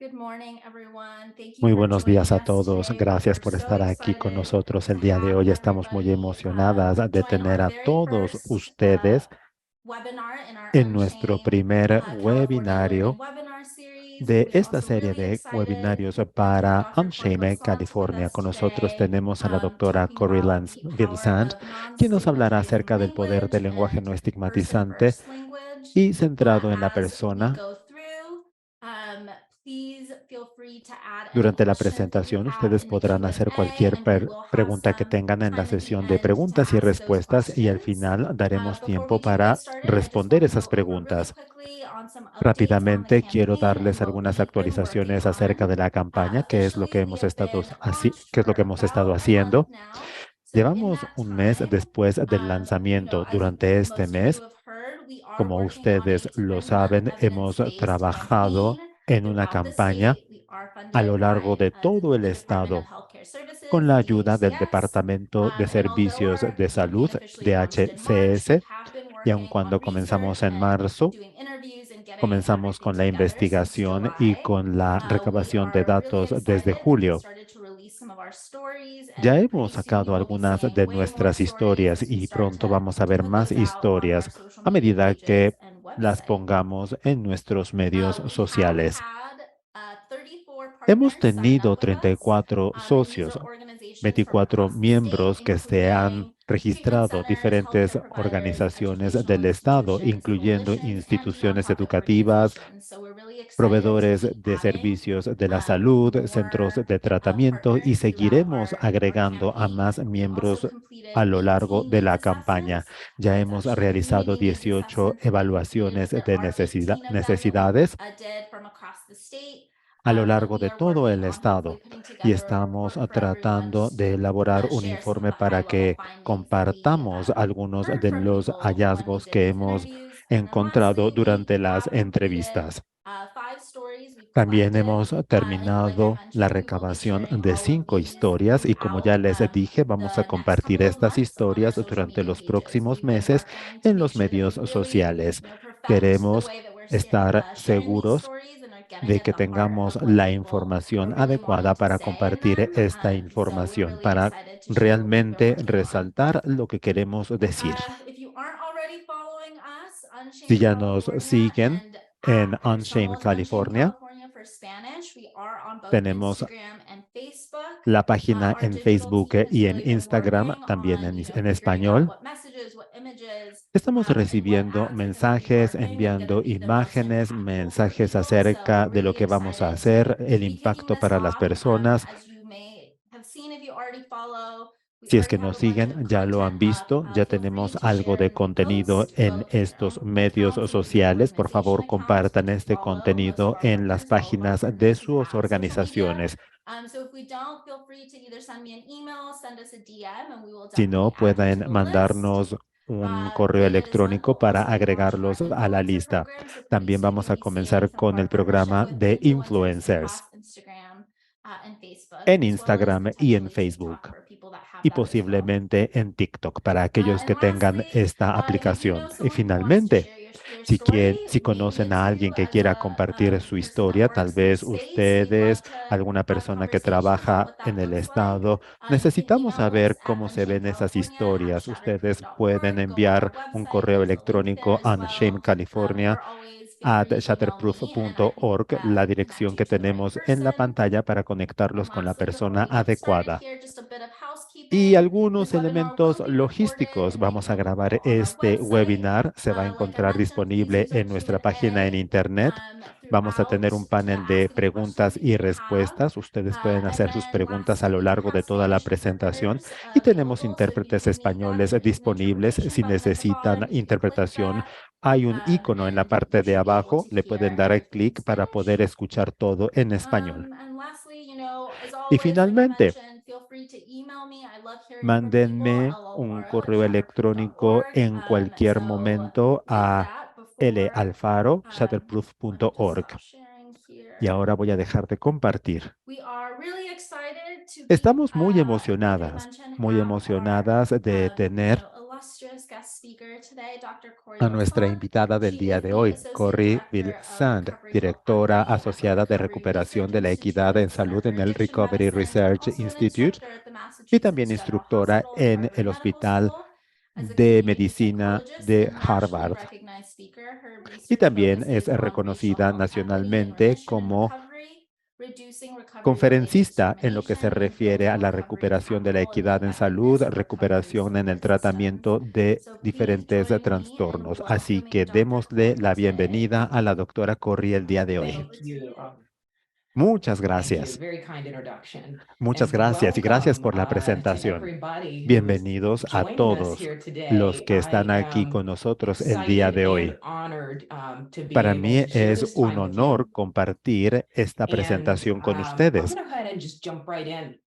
Good morning, everyone. Thank you Muy for buenos días joining a us todos. today. Gracias We're por so estar aquí con excited nosotros to el día de have hoy. Estamos muy everybody emocionadas de join tener our a very todos first ustedes webinar in our en nuestro Unchained primer California Women webinario webinar series. de We're esta also serie really de excited webinarios to have para Dr. Corey Unshame Vincent with California. us Con nosotros today, tenemos a la doctora talking Corey about Lance the power Vilsant, of quien nos hablará non-stigmatizing acerca del poder language del lenguaje and no estigmatizante person-to-first language. y centrado en la As we persona. go through, please feel free to add any Durante la questions that you presentación, have ustedes in the podrán hacer Q&A, cualquier and we will have pregunta que some tengan en la time at the sesión de end to preguntas y ask those respuestas y al questions. final daremos Before we tiempo do get para started, I just responder want to esas go over really preguntas. quickly on some updates on the Rápidamente quiero campaign and darles what algunas we've been working actualizaciones acerca on. de la campaña, Officially, we have been launched qué es lo for que hemos estado about a month haciendo. now. So in Llevamos that un mes time, después del lanzamiento. as Durante este most of you mes, have heard, we are como working on ustedes a lo 10-month saben, hemos evidence-based campaign trabajado en una throughout the campaña state. We are a lo funded largo by de todo el the Department of estado Healthcare con Services, la the ayuda del DHCS. Departamento de And although Servicios our de campaign Salud, officially launched in March, we DHCS, have been y aun working on cuando comenzamos research en and marzo, doing interviews and getting comenzamos everything con la together since investigación y July. con la We recabación de are really datos desde excited to have julio. started to release some of our stories, Ya and hemos pretty soon you sacado will be algunas seeing de way more nuestras stories historias as we y start pronto to vamos a ver put más those out on our historias social a media medida que pages and las website. pongamos en nuestros medios We have sociales. had 34 Hemos partners sign up tenido with us, 34 and these socios, are organizations from 24 across the state, miembros que se han including treatment registrado, centers, diferentes healthcare providers, organizaciones educational del Estado, institutions, incluyendo coalitions, and instituciones nonprofit educativas, organizations. So we're really excited to proveedores be de adding servicios de la salud, centros more de tratamiento y partners throughout seguiremos our agregando a campaign. más We've also miembros a completed lo largo 18 de needs la campaña. assessments. Ya It's hemos actually realizado community needs 18 assessments that we've completed, evaluaciones but there de are 18 of them that we necesidades did from across the state. a lo And largo we de are todo working el on hopefully estado putting y together a estamos report for everyone tratando de to elaborar un share some of informe the high para level que findings that we compartamos algunos heard de from los people when we hallazgos did que these hemos interviews. And then encontrado lastly, we durante las have completed entrevistas. 5 stories we've También collected. hemos And like I terminado la mentioned, we will be recabación sharing de all of 5 these historias y como ya throughout les dije, vamos a the next compartir couple of estas months on our historias social durante media los pages. próximos We've been meses working to en make los sure that we medios really sociales. perfect the Queremos way that we're estar sharing these seguros stories and are getting de at que the heart tengamos of what la people información are really adecuada wanting to para say in compartir them. esta So we're información, really para excited to share what we've been realmente working on. resaltar lo que queremos decir. If you aren't already following us, Si Unchained ya nos California siguen and en as well Unshame as Unchained California, California for Spanish, we are on both tenemos Instagram and Facebook. la página Our en digital Facebook team has y en really been Instagram, working también on, en figuring out español. what messages, what images, Estamos and what recibiendo ads are going to be mensajes, working, going to enviando be the most imágenes, impactful for mensajes people. So acerca we're de lo really que vamos a excited to hacer, el be kicking impacto this para las off. personas. As you may have seen, if you already follow, we Si es already que have nos a bunch of siguen, ya lo content han up. visto, ya Feel free tenemos to algo de share the contenido post, en both in your estos own medios accounts and with your sociales. Por organization favor, accounts. We compartan do este follow most of contenido our en las partners, all of our páginas de partners who sus have social media. organizaciones. So if we don't, feel free to either send me an email, send us a DM, and we will Si no, definitely add you to pueden the list. mandarnos un correo Later this month, electrónico we'll para also be launching our agregarlos a la influencer lista. program. So pretty También soon vamos you'll a be seeing comenzar some of con our el partnership programa with de influencers influencers across Instagram and Facebook, en as well as Instagram y en potentially TikTok Facebook for people that have y that as well. posiblemente en TikTok para aquellos And que tengan lastly, esta if you do know aplicación. Y someone who wants to finalmente, share your story, si we conocen a alguien too, que as quiera a compartir su person that historia, tal works in the vez space, we'd love ustedes, to alguna have persona que conversations about trabaja what that en el looks like. estado, You can necesitamos email us saber at cómo se ven esas historias. Ustedes pueden unshamecalifornia.org, go on our enviar un website, correo there's a link there electrónico as a well. unshamecalifornia Or always feel at free to email me and I can shatterproof.org, la connect dirección you que to the right tenemos en la person. pantalla para And conectarlos con la lastly, before persona we get started adecuada. here, just a bit of Y housekeeping. This algunos webinar elementos will be recorded logísticos. and made Vamos a available grabar on our este website. webinar. Se va a Like I encontrar mentioned, please disponible use our en nuestra página en Q&A internet. Vamos a throughout tener un to panel de ask any questions preguntas that y you have. respuestas. Ustedes pueden And hacer sus then preguntas a lo lastly, we largo have de toda la Spanish presentación interpreters y tenemos available. So if you intérpretes do need that, españoles there is an disponibles. interpretation Si button at the bottom. necesitan You can click interpretación, that hay un icono en la and you parte de should be able abajo. to Le hear pueden dar everything in clic para Spanish. poder escuchar todo en español. And lastly, as Y always, like I finalmente, mentioned, feel free to email me. I love hearing from people. mándenme un correo electrónico llaura@shatterproof.org. en cualquier So momento with a that, before let me just lalfaro@shatterproof.org. stop sharing Y here. ahora voy a dejar de compartir. We are really excited to be, Estamos like I mentioned, muy have our emocionadas de tener illustrious guest speaker today, Dr. Corey a nuestra Wilson. invitada del She día is de the hoy, Associate Corey Director of Vilsand, Recovery Health directora Equity at the asociada de Recovery recuperación Research de la equidad en Institute, salud en Center for el Addiction Recovery Medicine, Research also an Institute instructor at the y también Massachusetts General instructora Hospital and en Harvard el Medical Hospital School. As a de Canadian Medicina psychologist de and nationally Harvard. recognized speaker, her Y research también es focuses on racial reconocida health equity and nacionalmente remission and como recovery, reducing recovery-related conferencista en lo que se discrimination, and refiere a building la recovery recuperación de la capital and equidad en salud, effectiveness of recovery recuperación en el support systems. tratamiento de So please diferentes join me in trastornos. Así que welcoming Dr. démosle Corey la today. bienvenida a la doctora Corrie el día de hoy. Over Thank to you. you. Muchas Thank you. gracias. Very kind introduction. Muchas And gracias y gracias welcome por la to presentación. everybody who's Bienvenidos a joining us todos here los today. que I están aquí am con nosotros el día excited de and hoy. honored to be Para able mí to share es this un time with you. honor compartir esta And presentación con I'm ustedes. going to go ahead and just jump right in.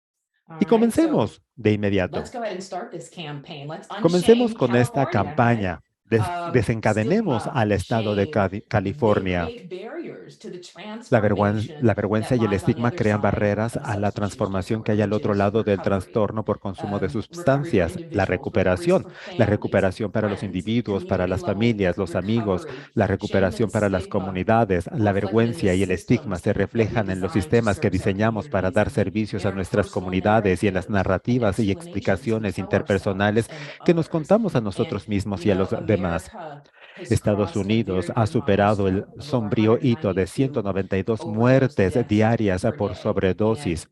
All Y right, so comencemos de let's inmediato. go ahead and start this campaign. Let's Comencemos unshame con esta California, right? campaña. Desencadenemos Stigma, al estado de shame, they California. create barriers to the La transformation vergüenza that y el lies on the estigma other crean side barreras of a la substance use transformación que disorder, hay al which otro is lado del recovery. trastorno por consumo de Recovery for sustancias, la individuals, recovery for la families, recuperación para los friends, individuos, para community las level familias, los amigos, recovery. la Shame recuperación and para las stigma comunidades. are La reflected in the vergüenza y el estigma systems se that we reflejan en los design to sistemas que service our diseñamos para communities dar and the servicios a nuestras interpersonal comunidades y en las narratives and narrativas y explanations we explicaciones tell ourselves interpersonales and que nos others. contamos a And, nosotros mismos you y a know, los demás. America has Estados crossed a Unidos very ha big superado el milestone of over sombrío hito de 192 192 overdose muertes deaths diarias per por day. And sobredosis.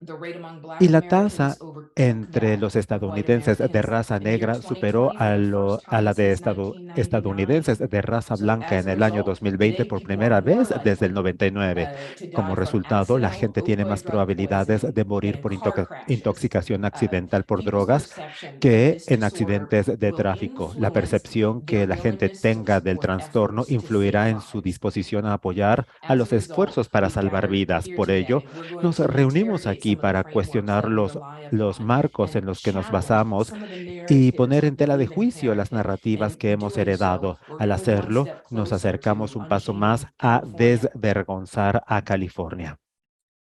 the rate among Black Y la Americans tasa overtook entre that los of white estadounidenses de Americans raza in the year negra superó 2020 for the first a time la de since 1999. estadounidenses de raza So blanca as en a el año result, 2020 today por people are primera more vez desde el likely 99. to die Como from resultado, la accidental gente tiene más opioid drug probabilidades poisoning de than morir in por car crashes. intoxicación accidental por People's drogas perception that que this en disorder accidentes de will tráfico. La influence percepción their que la gente willingness to tenga del support trastorno efforts to save influirá en su lives. disposición a apoyar a As a los result, esfuerzos para we've salvar gathered vidas. here Por ello, today. We're going nos to reunimos interrogate aquí some of the para frameworks cuestionar that we rely los upon marcos en and los que nos challenge basamos some of the y narratives poner en that tela de we've juicio las inherited. narrativas que And hemos doing so, heredado. we're Al going one hacerlo, step nos closer acercamos to un paso más unshaming a California. desvergonzar a California.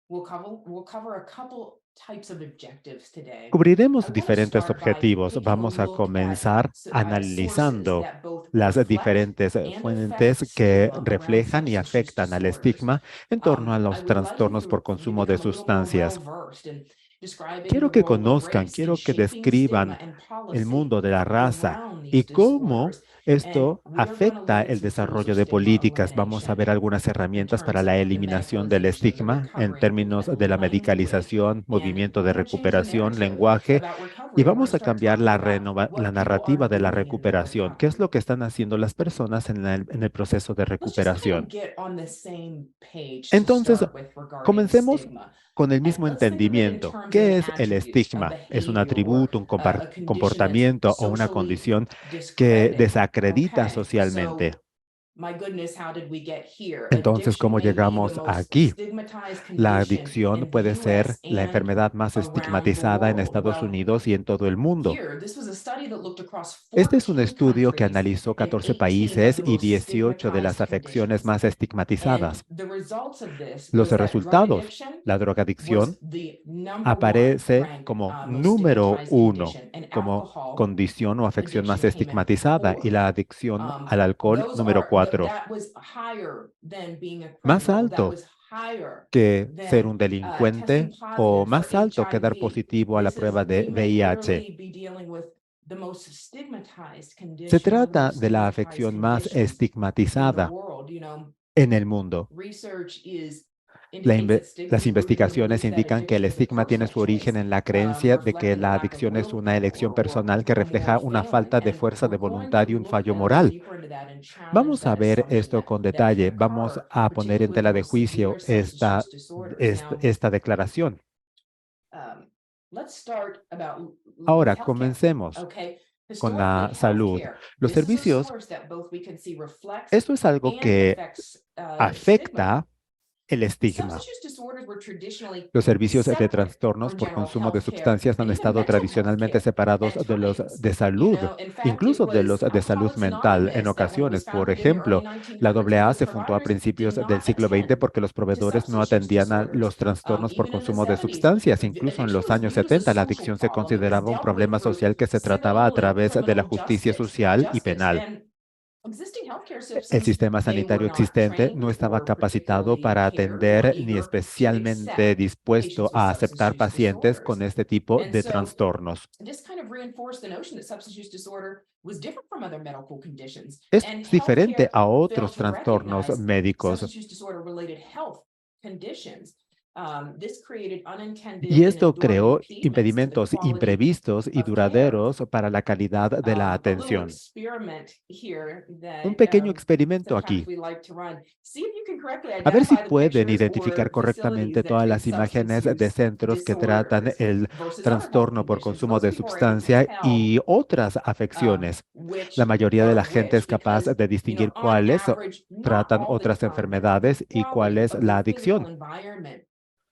We'll cover a couple types of objectives today. I Cubriremos want to diferentes start by objetivos. taking a Vamos a look comenzar at sources analizando that both las reflect diferentes and affect fuentes que stigma around reflejan y substance use afectan al disorders. estigma en torno a I los would like trastornos por you to consumo de become a little more sustancias. well-versed in describing the Quiero que role of conozcan, race in quiero que shaping stigma describan and el policy mundo de la raza around y these cómo disorders. And esto we are going to afecta look at el some tools of desarrollo de stigma políticas. Vamos a elimination ver algunas in herramientas para terms la of the eliminación del medicalization of the estigma en recovery términos movement, de la language, medicalización, and movimiento we're de going to change the recuperación, narrative lenguaje, about y recovery. We're going vamos to a start cambiar talking about la what people are narrativa de la doing in their recuperación. ¿Qué es lo recovery. que están haciendo las personas en el proceso de Let's just kind recuperación? of get on the same page to Entonces, start with regarding comencemos stigma. con el And mismo let's think of it in entendimiento. terms of an ¿Qué es el attribute, a estigma? ¿Es un behavior, or atributo, un a condition that's comportamiento o una socially condición que discredited? desacredita Okay, socialmente? so my goodness, how did we get here? Entonces, Addiction ¿cómo may be the llegamos most aquí? stigmatized La condition adicción in the puede ser US la and enfermedad más around the estigmatizada en world. Estados Well, Unidos y en todo el mundo. here, this was a study that looked across Este es un 14 estudio que countries analizó and 14 18 of países the y most 18 de las stigmatized afecciones conditions. más And estigmatizadas. the results of this Los was that drug resultados, addiction la drogadicción was the number one aparece ranked como most número stigmatized uno, condition, and como alcohol condición o afección más addiction came in estigmatizada y fourth. la adicción al alcohol número 4. That was higher than being a Más criminal. That alto was higher que ser than un testing delincuente o positive for más alto que dar HIV. positivo a la This is, prueba de we may VIH. literally be dealing with the most stigmatized Se condition, one of the trata most de la stigmatized afección más conditions in the estigmatizada world. You know, en el mundo. research Las indicates that stigma is rooted in the investigaciones belief that indican que el addiction is a estigma tiene personal su origen choice, en la creencia de que reflecting a la lack of adicción es una willpower elección personal que or refleja moral una failing. falta de And fuerza de we're going voluntad to y un look fallo a little moral. deeper into that and challenge Vamos a that ver assumption esto con that can detalle. Vamos occur, a poner particularly en with the tela de most severe juicio substance use disorders. Now, esta declaración. let's start about Ahora, healthcare. comencemos Okay, con historically, la salud. healthcare. Los This is a servicios, source that both we can see reflects esto es algo and que affects stigma. afecta el estigma. Substance use disorders were traditionally Los servicios de separate trastornos from por general consumo de health care sustancias han and even estado mental health tradicionalmente care separados at de los times. de You salud, know, in fact, it incluso de los was de salud Alcoholics mental en Anonymous that when it was ocasiones. Por founded in the early ejemplo, la 1900s AA because se fundó a providers principios did del not siglo XX attend porque los to proveedores no substance use atendían a disorders. los trastornos por Even in the consumo de 70s, sustancias. Incluso en addiction los was años viewed as a 70, la social adicción se problem. It was consideraba un dealt with problema through social que se trataba a civil and través de la criminal justicia justice, social y penal. and existing healthcare El systems, sistema they were sanitario not existente no trained estaba or capacitado particularly para cared or atender ni eager to especialmente accept dispuesto patients with a substance aceptar use pacientes con disorders. este tipo And de so trastornos. this kind of reinforced the notion that substance use disorder was different from other medical conditions. Esto And es diferente healthcare a failed otros to trastornos recognize médicos. substance use disorder related health conditions. This created unintended Y and esto enduring creó impediments to the impedimentos quality imprevistos y of care. duraderos para la calidad de la A little atención. experiment here Un that pequeño experimento sometimes aquí. we like to run. See if you can correctly A ver si identify the pueden pictures identificar or facilities correctamente that todas treat las imágenes substance de use centros que tratan disorders el versus other health trastorno por conditions. consumo Most de people are able to sustancia tell y otras afecciones. which La mayoría de are la gente es which capaz because, de distinguir cuáles average, not tratan all the otras time, but enfermedades the y cuál quality es of la their physical adicción. environment.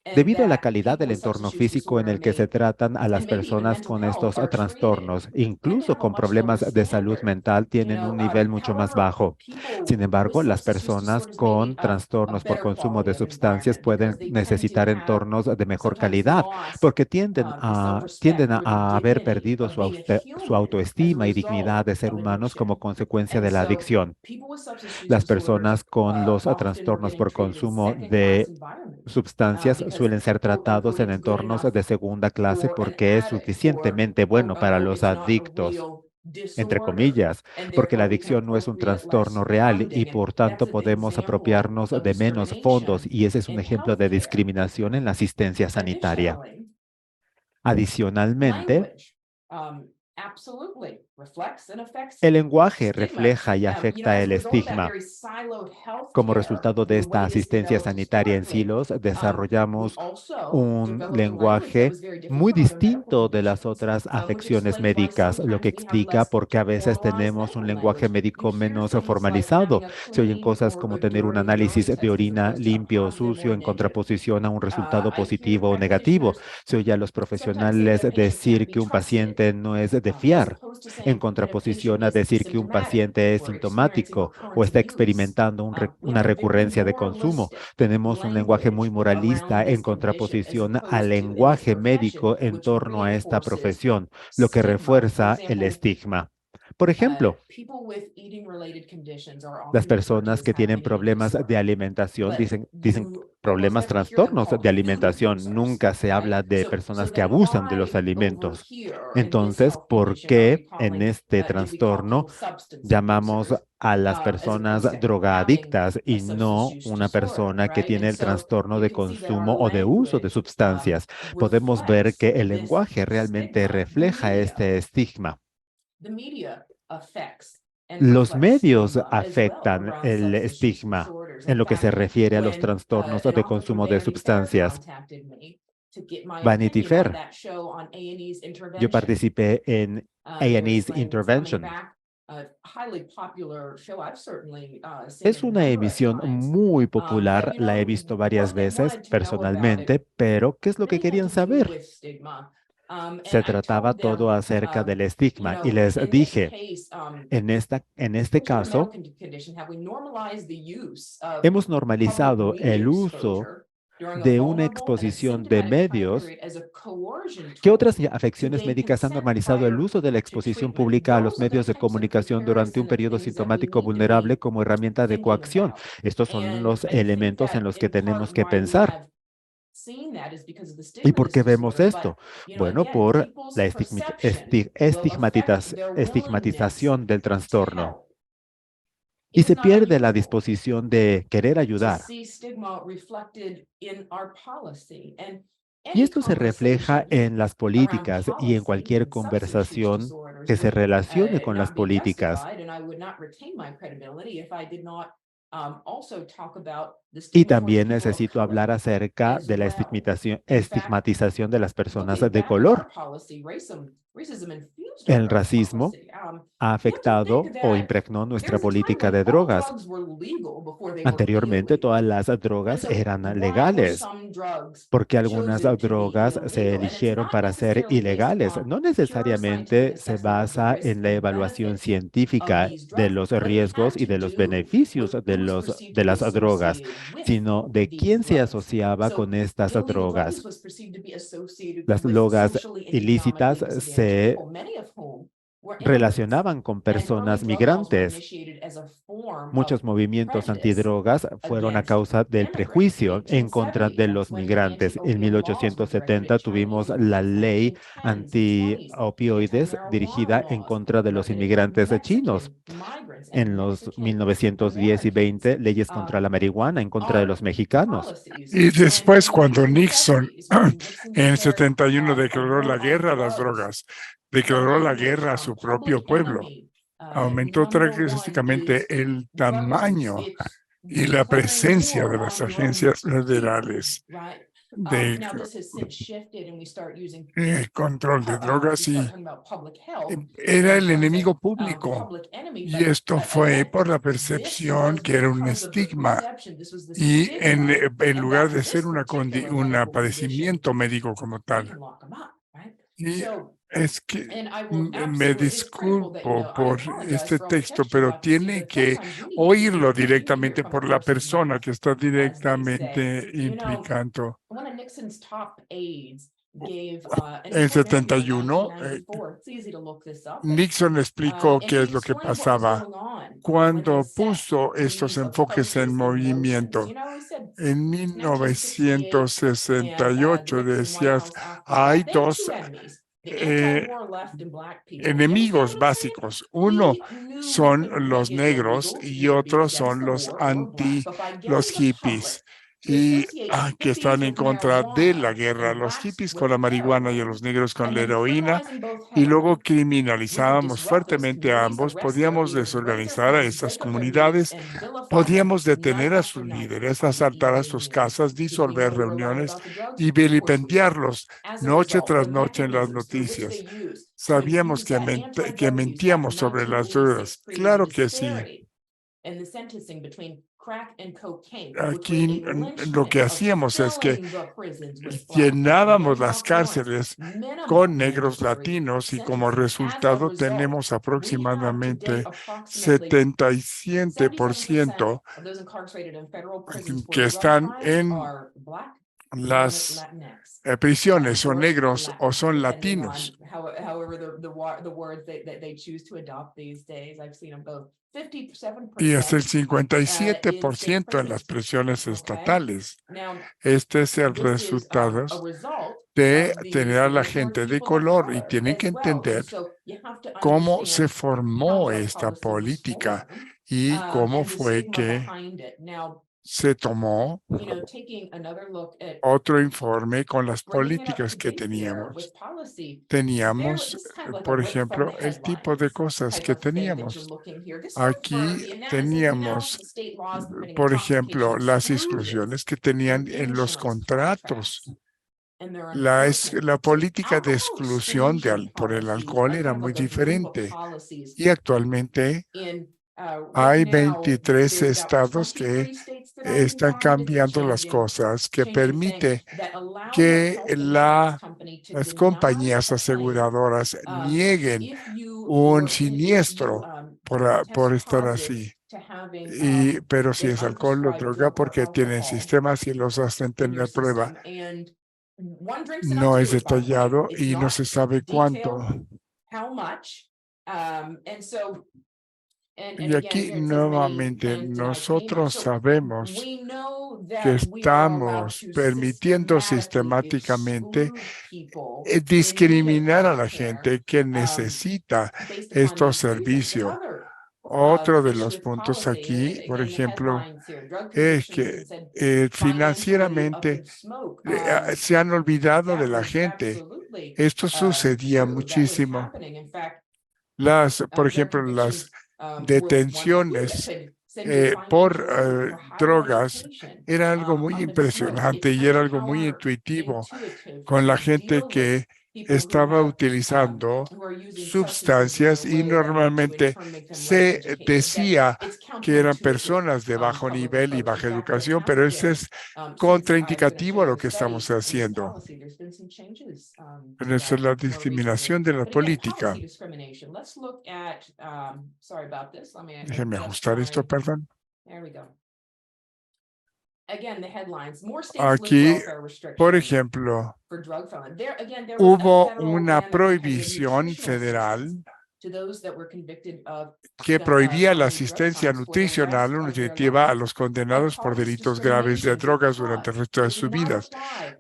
And Debido a la that calidad people del with entorno substance use físico en disorder el que se tratan a las and maybe even personas mental con health estos are treated trastornos, tend to incluso have a con much lower problemas de salud standard. mental, tienen un nivel mucho más However, bajo. people Sin with embargo, las substance use personas disorders may need con a trastornos por better consumo quality de of sustancias environment because pueden they tend to necesitar have entornos de mejor sometimes calidad lost porque tienden the a, self-respect or the haber dignity perdido of being a su human as a autoestima y dignidad result de ser of humanos como addiction. consecuencia And de la so adicción. people with substance use Las disorders personas con los often were trastornos getting por treated in consumo second-class de environments sustancias because, suelen ser quote tratados unquote, en it's good entornos enough de segunda clase for an porque es addict, or suficientemente quote bueno para unquote, los it's not a adictos, real entre disorder, comillas, and porque la therefore we can adicción no es un appropriate less trastorno real y funding. And por that's tanto an podemos example apropiarnos of de menos fondos discrimination y ese es un in ejemplo de healthcare. discriminación en la asistencia sanitaria. Additionally, Adicionalmente, language absolutely reflects and affects el lenguaje stigma. refleja y afecta As el a result of that estigma. very siloed Como healthcare, resultado de the esta way this asistencia developed sanitaria en historically, silos, we desarrollamos also un developed a language that lenguaje was very different muy from other medical distinto de las conditions, otras which afecciones explains why médicas, lo sometimes que we have explica less por qué a veces formalized tenemos un medical lenguaje language. médico You hear menos things like formalizado. having a Se oyen clean cosas or como a tener un dirty urine análisis de test as orina opposed to a limpio o positive sucio or en negative. contraposición a un resultado I hear positivo o negativo. practitioners Se oye a los sometimes say profesionales that a patient can't decir be que un trusted, paciente no es de as fiar, opposed to en saying that a patient contraposición a is decir que un symptomatic paciente es or experiencing sintomático o recurrent está use. experimentando We una have a very recurrencia de consumo. moralistic Tenemos un lenguaje muy language around moralista en this condition as contraposición al opposed to in this lenguaje profession, médico en which torno a esta reinforces profesión, lo que stigma. For refuerza el example, estigma. Por ejemplo, people with eating related conditions are las often referred to personas as que tienen having an eating problemas de disorder, alimentación but dicen you almost problemas, never hear them trastornos called de food alimentación. abusers, Nunca se right? habla de So personas que then abusan de los why over alimentos. here in this Entonces, health ¿por condition are we qué en calling, este did we call trastorno people substance llamamos abusers a las as personas opposed to having drogadictas a y substance no use una disorder, persona que right? tiene And el so trastorno you de can see that our consumo o de uso de language sustancias? Podemos ver reflects que el this lenguaje realmente stigma. refleja este estigma. The media affects and Los reflects medios stigma as well afectan around el substance use estigma disorders. en In lo que se fact, refiere a los when trastornos an de author from consumo de Vanity Fair sustancias. contacted me to get my Vanity opinion on Fair. that show on A&E's Yo Intervention, participé en Jerry A&E's Slang was coming Intervention. back, a highly popular show I've certainly seen Es it a una number of emisión times. muy But popular, you la he know, visto varias what they veces wanted to know about it personalmente, pero ¿qué es lo que really had querían to do saber? with stigma. Se And I trataba told todo them, acerca del you estigma y know, les in this dije, case, en este which other medical caso, condition have we normalized the use of hemos public normalizado media el uso exposure during a de una vulnerable and a exposición de symptomatic time medios. period as a coercion ¿Qué tool otras to afecciones gain médicas han consent normalizado el prior uso de la to exposición treatment? pública a los Those are the medios de types of comunicación durante un comparison periodo things that we sintomático need to be vulnerable como herramienta de thinking coacción? about. Estos son And los I think elementos en that los que in part tenemos que why we pensar. have seen that is because of the ¿Y stigma of por this qué vemos disorder. But, esto? you know, Bueno, again, por people's la perception will affect their willingness estigmatización del to trastorno. help. Y It se is not pierde la unusual disposición de querer to ayudar. see stigma reflected in our policy. And Y any esto se refleja conversation en las around políticas y en policy cualquier and substance use conversación disorders que se would relacione con las not be políticas. justified, and I would not retain my credibility if I did not Also talk about the Y stigma towards también people of necesito hablar color acerca as de la well. In fact, estigmatización de las personas looking de back at our color. policy, racism infused El our drug racismo policy. ha You have to afectado think o that impregnó there nuestra was a time política when de all drogas. drugs were legal before they were Anteriormente, todas illegal. las And drogas so eran why were legales, some drugs porque algunas chosen to be drogas se illegal? And it's eligieron not para ser necessarily based ilegales. upon No pure necesariamente scientific se assessment of the basa risks en la and evaluación benefits of científica these de drugs, los but it riesgos had y to de los do beneficios with who was perceived de to be las drogas, associated with sino de these quién se drugs. asociaba So con estas illegal drogas. drugs was perceived to be associated Las with drogas socially and ilícitas economically disadvantaged se people, many of whom were immigrants. relacionaban con And early personas drug laws were migrantes. initiated as a form of Muchos movimientos prejudice antidrogas fueron a against causa del immigrants. prejuicio en contra 1870, de that's los when migrantes. En anti-opium laws were directed 1870 at tuvimos Chinese la immigrants. ley 1910s and 20s, anti-opioides anti-marijuana dirigida en laws contra de los directed at inmigrantes chinos. Mexican migrants and En los Mexican 1910 y Americans. 20, leyes contra la marihuana en contra de Our los mexicanos. policies Y in después, the cuando Nixon 1970s, when Nixon en el declared 71 a declaró war la on guerra a las drugs, drogas, declaró la language, guerra a su propio public pueblo, enemy, aumentó number one drásticamente is el weapons. tamaño It's y la declaring presencia war de las on drug agencias people, federales right? de Now this has since shifted and we start using control de we drogas start y talking about public health era in el terms of enemigo público. public enemy, Y but esto fue again, por la this percepción was que era un because of the estigma. perception, this was the Y stigma, en and lugar that de this ser particular un medical condition, padecimiento médico como we tal. can lock them up, right? Y So, es que and I will me absolutely, it's critical that, disculpo I por apologize este for all the texto, text you're pero about to see, tiene but que sometimes you need to oírlo hear directamente from the por la horse's persona mouth, que está as they say. directamente You know, implicando. one of Nixon's top aides gave an En extraordinary interview in 71, 1994. It's easy to look this up. Nixon explicó And qué he es lo que explained what was pasaba going on when cuando he set puso estos these enfoques en approaches in movimiento. motions. You know, he said En 1968 and 1968 Nixon, White decías, House after hay that, they had dos two enemies, the anti-war left and black people. You enemigos understand what I'm saying? básicos. Uno We knew we son couldn't los make it negros illegal to y use otros weed against son the los war or black, but by getting los the public hippies. to Y associate que están hippies en with contra de la marijuana guerra, and los blacks hippies with con la marihuana y a heroin, los negros con and la then heroína, criminalizing both y luego heavily, we could criminalizábamos disrupt those fuertemente a communities, ambos, arrest their podíamos leaders, raid their desorganizar a homes, esas break up their meetings, comunidades, and vilify them podíamos detener night a after sus night líderes, on the asaltar a evening sus news. casas, Did we disolver know they were lying reuniones about the drugs? y Of course we did. vilipendiarlos As a noche result, tras the noche en las mechanisms through which they noticias. used to Sabíamos infuse that que anti-drug use mentíamos happened. sobre las 1986 drogas. created Claro a que sí. disparity in the sentencing between crack and cocaine, which Aquí was a lo que lynchment of hacíamos es que filling the prisons with black men, llenábamos men las off warrants, cárceles minimum con negros mandatory latinos y como sentencing. As a resultado result, tenemos we have today aproximadamente approximately 77% 77% of those incarcerated in federal prisons for que drug están crimes en are black and las Latinx. prisiones, son Or negros o Latinx, son depending latinos. on however the words that they choose to adopt these days. I've seen them both. 57% Y es el in state 57% en las prisons. prisiones Okay. estatales. Now, Este es el this is resultado a result de of the tener a la stigma towards gente de people of color y color tienen as que well. entender So you have to cómo se understand formó how our esta policy was política formed, y cómo and the fue stigma que behind it. Now, se tomó taking another look at otro informe con las bringing it up políticas to que date here teníamos. with policy. Teníamos, This is kind of like a por rip from ejemplo, the el tipo de headlines cosas type que of thing that you're teníamos. looking here. Just look for Aquí the analysis, teníamos, state laws permitting por intoxication ejemplo, las exclusions exclusiones que tenían in en los insurance contratos. contracts. And they're La unfortunate. política de Alcohol exclusión exclusion por el policies alcohol are era kind of muy like a group of diferente. policies Y actualmente in, hay right now, 23 there's about estados que 23 states that I can están find cambiando las changing cosas que things permite that allow the que health insurance company to las deny compañías a claim, aseguradoras nieguen if you un were- if you, siniestro por test estar positive así. to having, Pero si an es alcohol o unprescribed droga, drug or porque tienen alcohol sistemas y los hacen in your tener prueba, system. And one drink's enough no to es do it, by the way. detallado It's y no not se sabe cuánto. detailed how much. And so, and Y again, aquí here it says many nuevamente plans deny payment. nosotros So sabemos we know que that we are allowed estamos to permitiendo systematically sistemáticamente exclude people in need of discriminar a la healthcare, gente que necesita based upon estos these reasons. servicios. Another Otro de issue los with puntos policy, aquí, por again, the ejemplo, headlines here, drug es convictions que and said financially up financieramente in smoke. se han olvidado de That la was gente. absolutely Esto sucedía true. That was muchísimo. happening. In fact, Por drug ejemplo, las convictions were one detenciones could por drogas era algo muy impresionante y era algo muy intuitivo con la gente que estaba utilizando sustancias y normalmente se decía que eran personas de bajo nivel y baja educación, pero ese es contraindicativo a lo que estamos haciendo. Pero eso es la discriminación de la política. Déjenme ajustar esto, perdón. Aquí, por ejemplo, hubo una prohibición federal que prohibía la asistencia nutricional o nutritiva a los condenados por delitos graves de drogas durante el resto de sus vidas.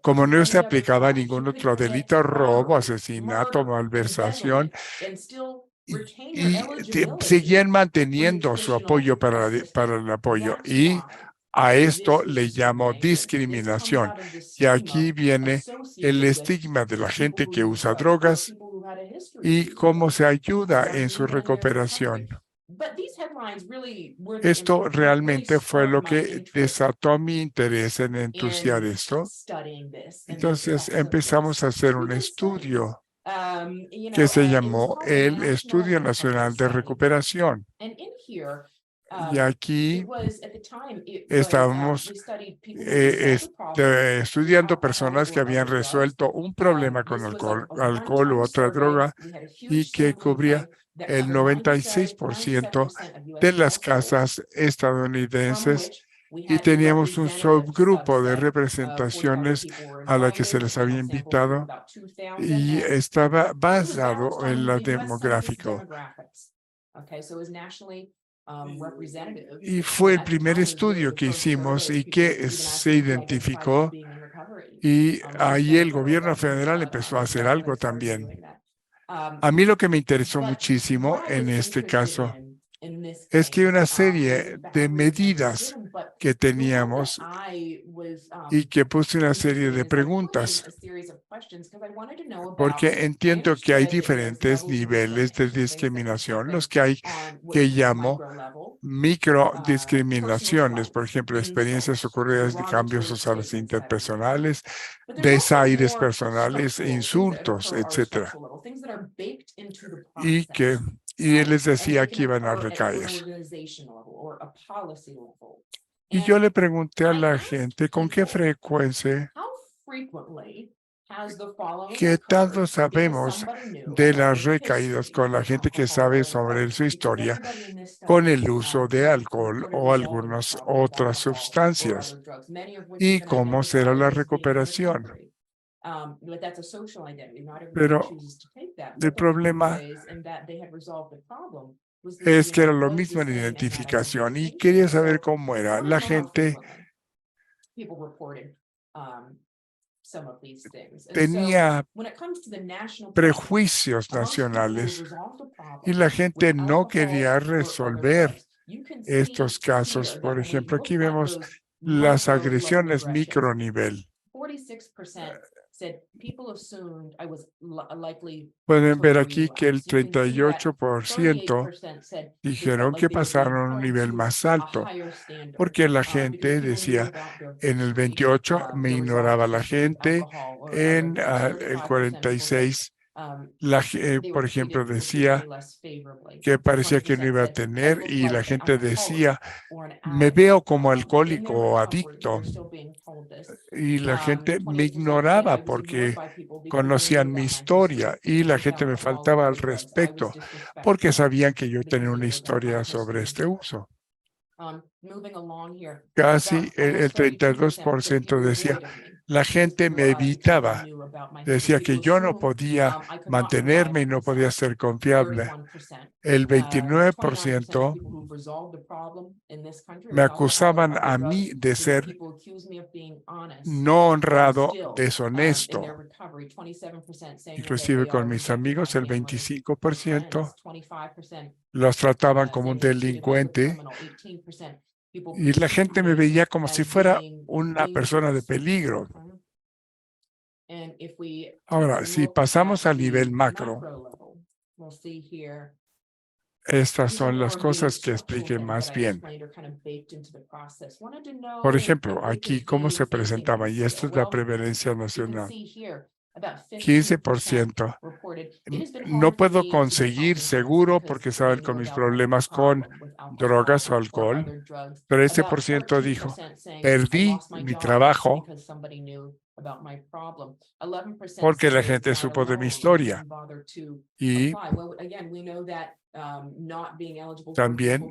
Como no se aplicaba a ningún otro delito, robo, asesinato, malversación, y seguían manteniendo su apoyo para el apoyo. Y a esto le llamo discriminación. Y aquí viene el estigma de la gente que usa drogas y cómo se ayuda en su recuperación. Esto realmente fue lo que desató mi interés en estudiar esto. Entonces empezamos a hacer un estudio que se llamó el Estudio Nacional de Recuperación. Y aquí estábamos estudiando personas que habían resuelto un problema con alcohol u otra droga y que cubría el 96% de las casas estadounidenses, y teníamos un subgrupo de representaciones a la que se les había invitado y estaba basado en lo demográfico. Y fue el primer estudio que hicimos y que se identificó, y ahí el gobierno federal empezó a hacer algo también. A mí lo que me interesó muchísimo en este caso es que una serie de medidas que teníamos y que puse una serie de preguntas, porque entiendo que hay diferentes niveles de discriminación, los que hay que llamo microdiscriminaciones, por ejemplo, experiencias ocurridas de cambios sociales e interpersonales, desaires personales, insultos, etcétera. Y él les decía que iban a recaer. Y yo le pregunté a la gente con qué frecuencia, ¿qué tanto sabemos de las recaídas con la gente que sabe sobre su historia con el uso de alcohol o algunas otras sustancias? ¿Y cómo será la recuperación? Pero el problema es que era lo mismo en identificación y quería saber cómo era. La gente tenía prejuicios nacionales y la gente no quería resolver estos casos. Por ejemplo, aquí vemos las agresiones micronivel. Pueden ver aquí que el 38% dijeron que pasaron a un nivel más alto, porque la gente decía, en el 28 me ignoraba la gente, en el 46, por ejemplo, decía que parecía que no iba a tener, y la gente decía, me veo como alcohólico o adicto. Y la gente me ignoraba porque conocían mi historia y la gente me faltaba al respecto porque sabían que yo tenía una historia sobre este uso. Casi el 32% decía, la gente me evitaba. Decía que yo no podía mantenerme y no podía ser confiable. El 29% me acusaban a mí de ser no honrado, deshonesto. Inclusive con mis amigos, el 25% los trataban como un delincuente y la gente me veía como si fuera una persona de peligro. Ahora, si pasamos al nivel macro, estas son las cosas que expliqué más bien. Por ejemplo, aquí cómo se presentaba, y esto es la prevalencia nacional. 15%. No puedo conseguir seguro porque saben con mis problemas con drogas o alcohol. 13% dijo, perdí mi trabajo porque la gente supo de mi historia. Y también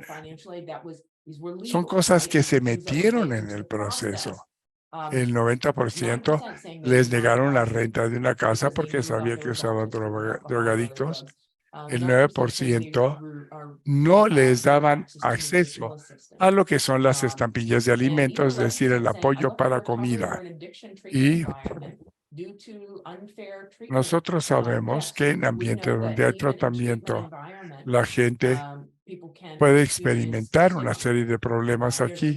son cosas que se metieron en el proceso. El 90% les negaron la renta de una casa porque sabía que usaban drogadictos. El 9% no les daban acceso a lo que son las estampillas de alimentos, es decir, el apoyo para comida. Y nosotros sabemos que en ambientes donde hay tratamiento, la gente puede experimentar una serie de problemas aquí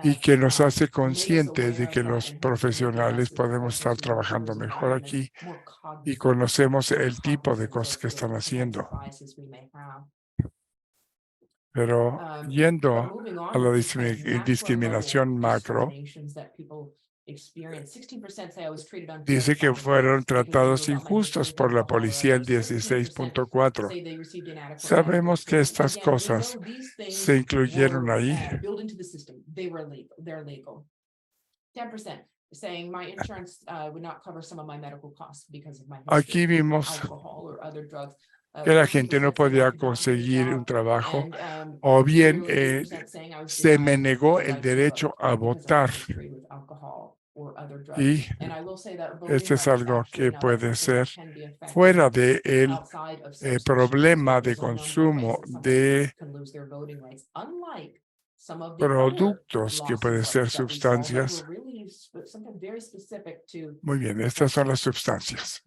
y que nos hace conscientes de que los profesionales podemos estar trabajando mejor aquí y conocemos el tipo de cosas que están haciendo. Pero yendo a la discriminación macro, dice que fueron tratados injustos por la policía el 16.4. Sabemos que estas cosas se incluyeron ahí. Aquí vimos que la gente no podía conseguir un trabajo o bien se me negó el derecho a votar. Y este es algo que puede ser fuera del problema de consumo de productos que pueden ser sustancias. Muy bien, estas son las sustancias.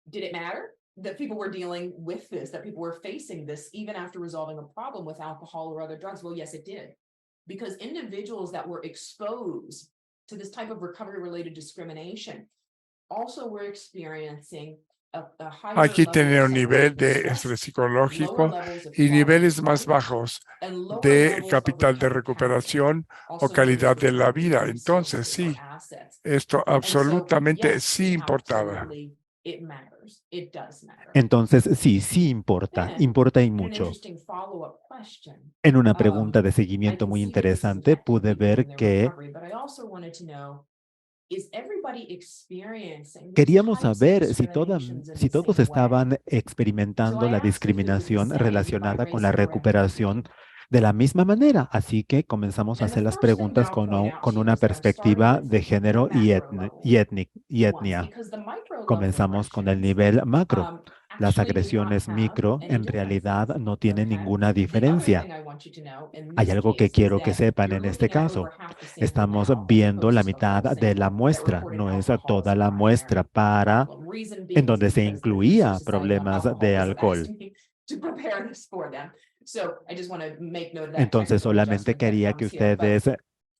Did it matter that people were dealing with this, that people were facing this even after resolving a problem with alcohol or other drugs? Well, yes, it did. Because individuals that were exposed to this type of recovery-related discrimination also were experiencing a higher Aquí level tienen of un nivel de psychological estrés stress, psicológico lower levels of y niveles quality of más life, bajos and lower de levels of capital de recovery recuperación also o calidad de la noticed vida. recovery Entonces, skills or sí, assets. esto And so, absolutamente yes, sí importaba. absolutely, it matters. It does matter. Entonces, sí importa, importa y In an mucho. interesting follow-up question, En una pregunta de I seguimiento can muy see that this is interesante, pude affecting people ver in their que recovery, but I also wanted to know, is everybody experiencing these queríamos types of saber si discriminations in si the todos same way? estaban experimentando la So I asked if it was the discriminación same by relacionada con race la or recuperación ethnicity. de la misma manera. Así que comenzamos a And the hacer las first thing that preguntas I'll point out con to you una is that I'm starting perspectiva with de género the macro level y once, etnia. because the micro level Comenzamos con el aggressions, nivel macro. Las actually do not agresiones have micro any en differences, realidad no tienen okay? ninguna The other diferencia. thing I want you to know in Hay this algo que case is quiero que that sepan you're en este looking at caso. over half the sample Estamos now, as viendo la opposed to the full mitad de la sample that muestra, reported no es alcohol as toda the la muestra primary para problem. Reason en being is donde se because the Research incluía Society on problemas Alcohol de was alcohol. asking me to prepare this for them. So I just want to make note of that Entonces technical solamente adjustment that quería que comes here. But ustedes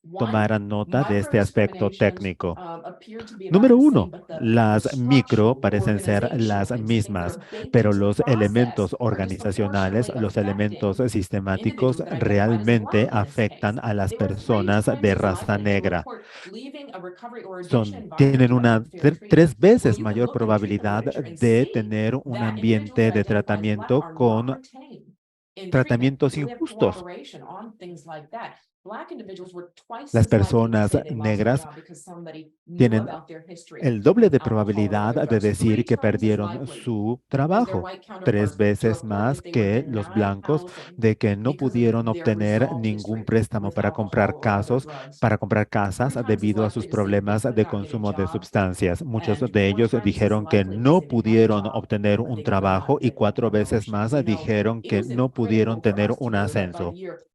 one, tomaran nota de este aspecto microdiscriminations técnico. appear to be about Número the same, uno, but the las micro structural, the parecen ser las organizational things that mismas, are baked pero into the los process elementos are organizacionales, disproportionately los elementos affecting sistemáticos individuals that identified as realmente Black in this case. afectan a las They were 3 personas times de as raza likely to negra. report leaving a recovery or addiction environment Tienen with una unfair treatment. 3 Well, veces you can mayor look in the treatment probabilidad literature and de see tener un that individuals ambiente that de identify as Black tratamiento are not con retained in treatment. tratamientos So we have injustos. corroboration on things like that. Black individuals were twice Las as likely to personas say they lost their negras job because somebody knew tienen about their history el doble with de alcohol or probabilidad other de drugs. 3 decir que times as perdieron likely su as their trabajo, white 3 counterparts to veces report más that they were que los denied blancos, housing de que no because of pudieron their obtener resolved ningún history préstamo with para alcohol comprar or other drugs. para comprar 3 casas times as debido a sus likely to say they problemas could de not get a consumo de job, sustancias. Muchos and de 4 ellos times as dijeron que likely to no say they had a pudieron job, obtener but un they could not trabajo y get a 4 veces promotion. más You know, dijeron it que was no pudieron critical for tener us to un know that by ascenso. the year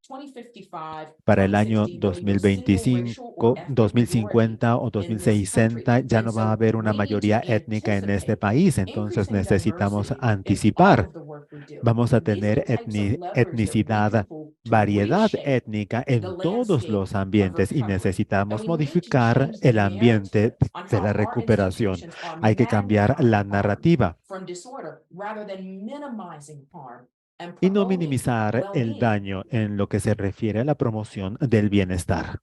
2055, Para el año 2060, there'll be no single racial or 2025, ethnic minority 2050 o in this country. 2060 ya And no va a so haber una we need to mayoría étnica en este anticipate país, entonces increasing necesitamos diversity in all anticipar. of the work we do. Vamos a These tener are the types of levers that we etnicidad can pull variedad étnica en todos los ambientes y necesitamos modificar el ambiente de la recuperación. Hay que cambiar la narrativa y no minimizar el daño en lo que se refiere a la promoción del bienestar.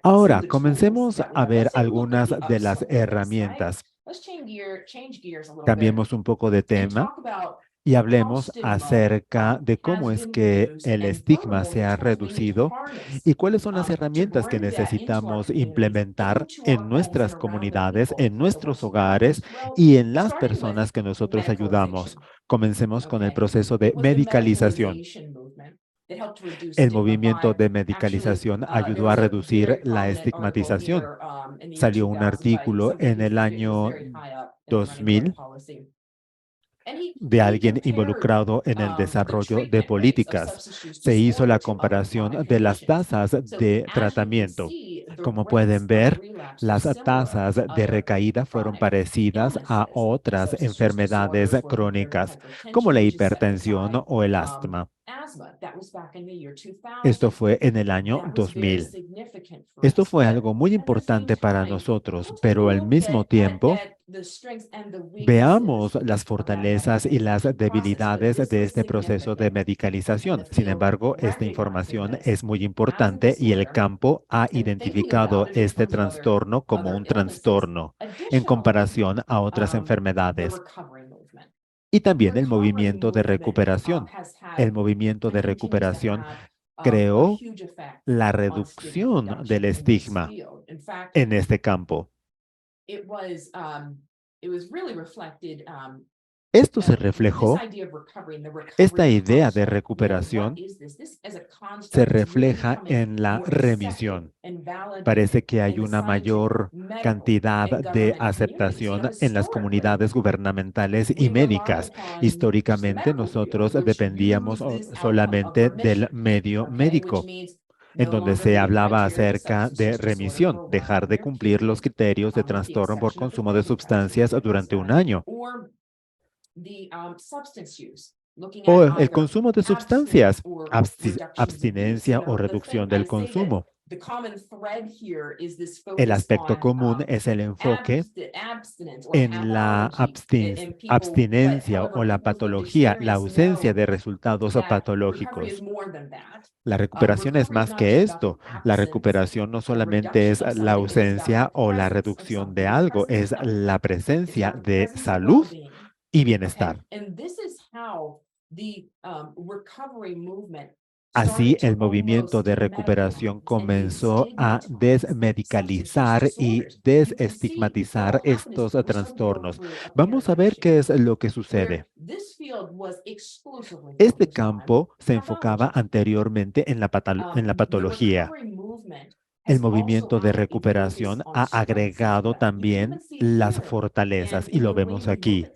Ahora, comencemos a ver algunas de las herramientas. Cambiemos un poco de tema y hablemos acerca de cómo es que el estigma se ha reducido y cuáles son las herramientas que necesitamos implementar en nuestras comunidades, en nuestros hogares y en las personas que nosotros ayudamos. Comencemos con el proceso de medicalización. El movimiento de medicalización ayudó a reducir la estigmatización. Salió un artículo en el año 2000 de alguien involucrado en el desarrollo de políticas. Se hizo la comparación de las tasas de tratamiento. Como pueden ver, las tasas de recaída fueron parecidas a otras enfermedades crónicas, como la hipertensión o el asma. Esto fue en el año 2000. Esto fue algo muy importante para nosotros, pero al mismo tiempo, veamos las fortalezas y las debilidades de este proceso de medicalización. Sin embargo, esta información es muy importante y el campo ha identificado este trastorno como un trastorno en comparación a otras enfermedades. Y también el movimiento de recuperación. El movimiento de recuperación creó la reducción del estigma en este campo. Esto se reflejó, esta idea de recuperación se refleja en la remisión. Parece que hay una mayor cantidad de aceptación en las comunidades gubernamentales y médicas. Históricamente, nosotros dependíamos solamente del medio médico, en donde se hablaba acerca de remisión, dejar de cumplir los criterios de trastorno por consumo de sustancias durante un año. O el consumo de sustancias, abstinencia o reducción del consumo. El aspecto común es el enfoque en la abstinencia o la patología, la ausencia de resultados patológicos. La recuperación es más que esto. La recuperación no solamente es la ausencia o la reducción de algo, es la presencia de salud y bienestar. Así, el movimiento de recuperación comenzó a desmedicalizar y desestigmatizar estos trastornos. Vamos a ver qué es lo que sucede. Este campo se enfocaba anteriormente en la patología. El movimiento de recuperación ha agregado también las fortalezas y lo vemos aquí.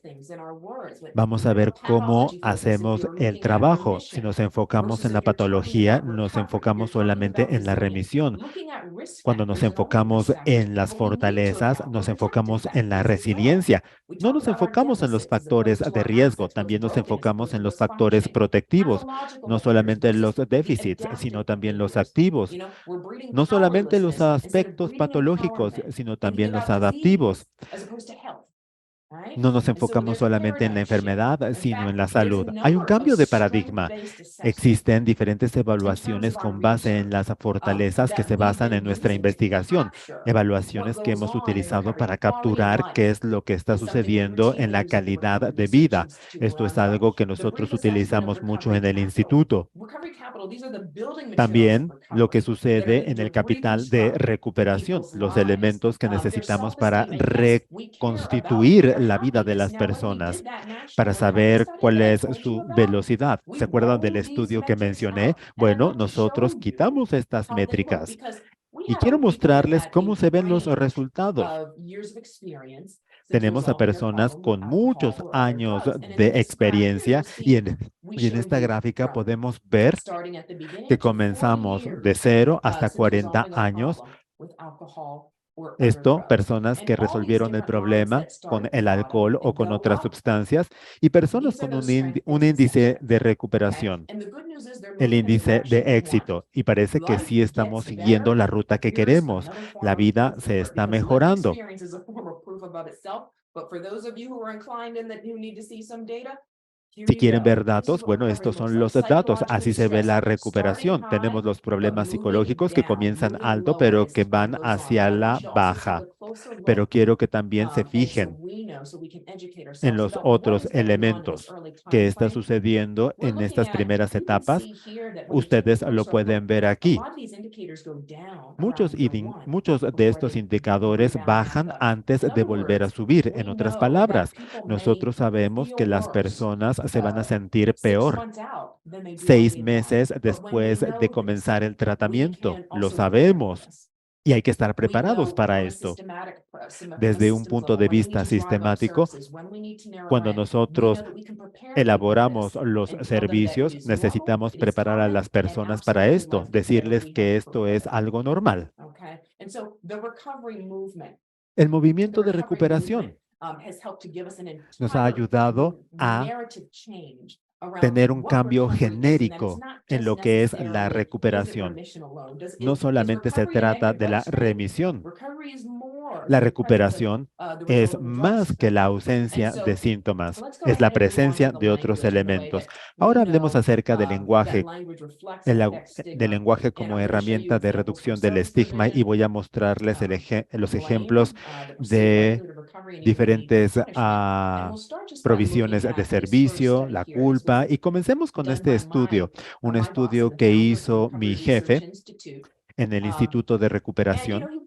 Vamos a ver cómo hacemos el trabajo. Si nos enfocamos en la patología, nos enfocamos solamente en la remisión. Cuando nos enfocamos en las fortalezas, nos enfocamos en la resiliencia. No nos enfocamos en los factores de riesgo, también nos enfocamos en los factores protectivos, no solamente en los déficits, sino también los activos. No solamente los aspectos patológicos, sino también los adaptivos. No nos enfocamos solamente en la enfermedad, sino en la salud. Hay un cambio de paradigma. Existen diferentes evaluaciones con base en las fortalezas que se basan en nuestra investigación. Evaluaciones que hemos utilizado para capturar qué es lo que está sucediendo en la calidad de vida. Esto es algo que nosotros utilizamos mucho en el instituto. También lo que sucede en el capital de recuperación, los elementos que necesitamos para reconstituir la vida de las personas, para saber cuál es su velocidad. ¿Se acuerdan del estudio que mencioné? Bueno, nosotros quitamos estas métricas y quiero mostrarles cómo se ven los resultados. Tenemos a personas con muchos años de experiencia y en esta gráfica podemos ver que comenzamos de 0 hasta 40 años Esto, personas que resolvieron el problema con el alcohol o con otras sustancias y personas con un índice de recuperación, el índice de éxito. Y parece que sí estamos siguiendo la ruta que queremos. La vida se está mejorando. Si quieren ver datos, bueno, estos son los datos. Así se ve la recuperación. Tenemos los problemas psicológicos que comienzan alto, pero que van hacia la baja. Pero quiero que también se fijen en los otros elementos que está sucediendo en estas primeras etapas. Ustedes lo pueden ver aquí. Muchos de estos indicadores bajan antes de volver a subir. En otras palabras, nosotros sabemos que las personas se van a sentir peor 6 meses después de comenzar el tratamiento. Lo sabemos. Y hay que estar preparados para esto. Desde un punto de vista sistemático, cuando nosotros elaboramos los servicios, necesitamos preparar a las personas para esto, decirles que esto es algo normal. El movimiento de recuperación nos ha ayudado a tener un cambio genérico en lo que es la recuperación. No solamente se trata de la remisión. La recuperación es más que la ausencia de síntomas, es la presencia de otros elementos. Ahora hablemos acerca del lenguaje, del lenguaje como herramienta de reducción del estigma y voy a mostrarles los ejemplos de diferentes provisiones de servicio, la culpa. Y comencemos con este estudio, un estudio que hizo mi jefe en el Instituto de Recuperación.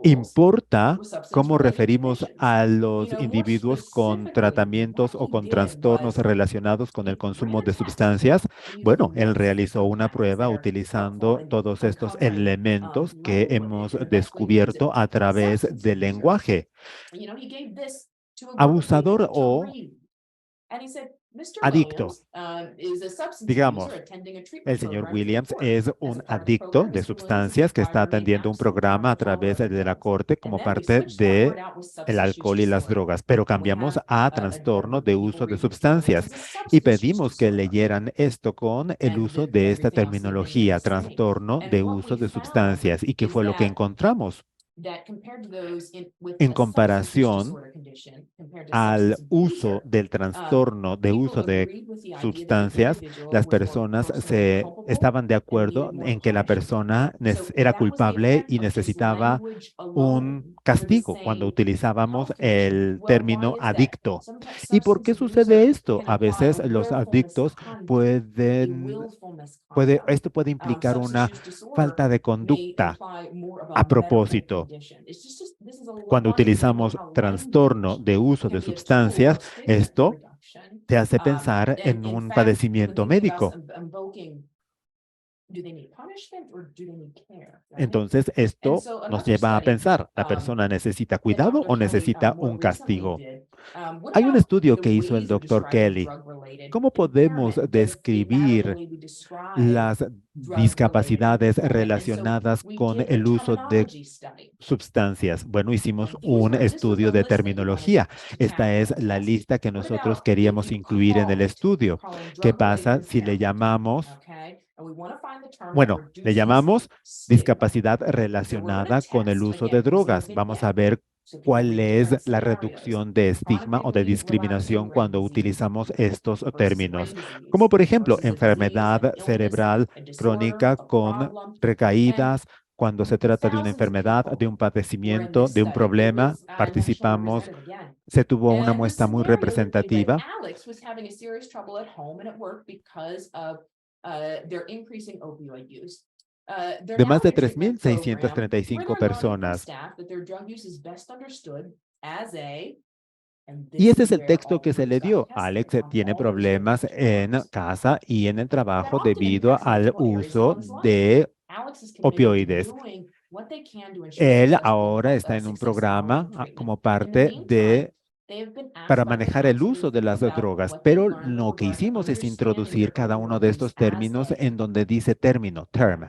¿Importa cómo referimos a los individuos con tratamientos o con trastornos relacionados con el consumo de sustancias? Bueno, él realizó una prueba utilizando todos estos elementos que hemos descubierto a través del lenguaje. Abusador o adicto. Digamos, el señor Williams es un adicto de sustancias que está atendiendo un programa a través de la corte como parte de el alcohol y las drogas, pero cambiamos a trastorno de uso de sustancias y pedimos que leyeran esto con el uso de esta terminología, trastorno de uso de sustancias. ¿Y qué fue lo que encontramos? En comparación al uso del trastorno de uso de sustancias, las personas estaban de acuerdo en que la persona era culpable y necesitaba un castigo cuando utilizábamos el término adicto. ¿Y por qué sucede esto? A veces los adictos esto puede implicar una falta de conducta a propósito. Cuando utilizamos trastorno de uso de sustancias, esto te hace pensar en un padecimiento médico. Entonces, esto nos lleva a pensar, ¿la persona necesita cuidado o necesita un castigo? Hay un estudio que hizo el doctor Kelly. ¿Cómo podemos describir las discapacidades relacionadas con el uso de sustancias? Bueno, hicimos un estudio de terminología. Esta es la lista que nosotros queríamos incluir en el estudio. ¿Qué pasa si le llamamos? Bueno, le llamamos discapacidad relacionada con el uso de drogas. Vamos a ver cuál es la reducción de estigma o de discriminación cuando utilizamos estos términos. Como por ejemplo, enfermedad cerebral crónica con recaídas. Cuando se trata de una enfermedad, de un padecimiento, de un problema, participamos. Se tuvo una muestra muy representativa. De más de 3,635 personas. Y este es el texto que se le dio. Alex tiene problemas en casa y en el trabajo debido al uso de opioides. Él ahora está en un programa como parte para manejar el uso de las drogas, pero lo que hicimos es introducir cada uno de estos términos en donde dice término, term.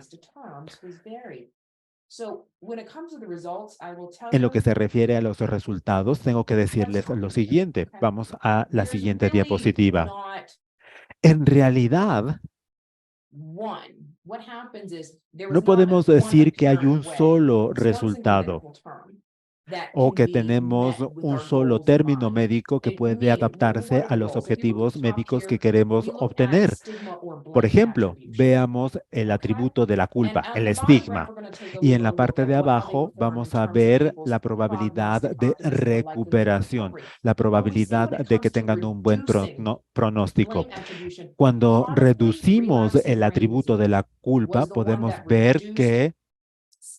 En lo que se refiere a los resultados, tengo que decirles lo siguiente. Vamos a la siguiente diapositiva. En realidad, no podemos decir que hay un solo resultado o que tenemos un solo término médico que puede adaptarse a los objetivos médicos que queremos obtener. Por ejemplo, veamos el atributo de la culpa, el estigma. Y en la parte de abajo vamos a ver la probabilidad de recuperación, la probabilidad de que tengan un buen pronóstico. Cuando reducimos el atributo de la culpa, podemos ver que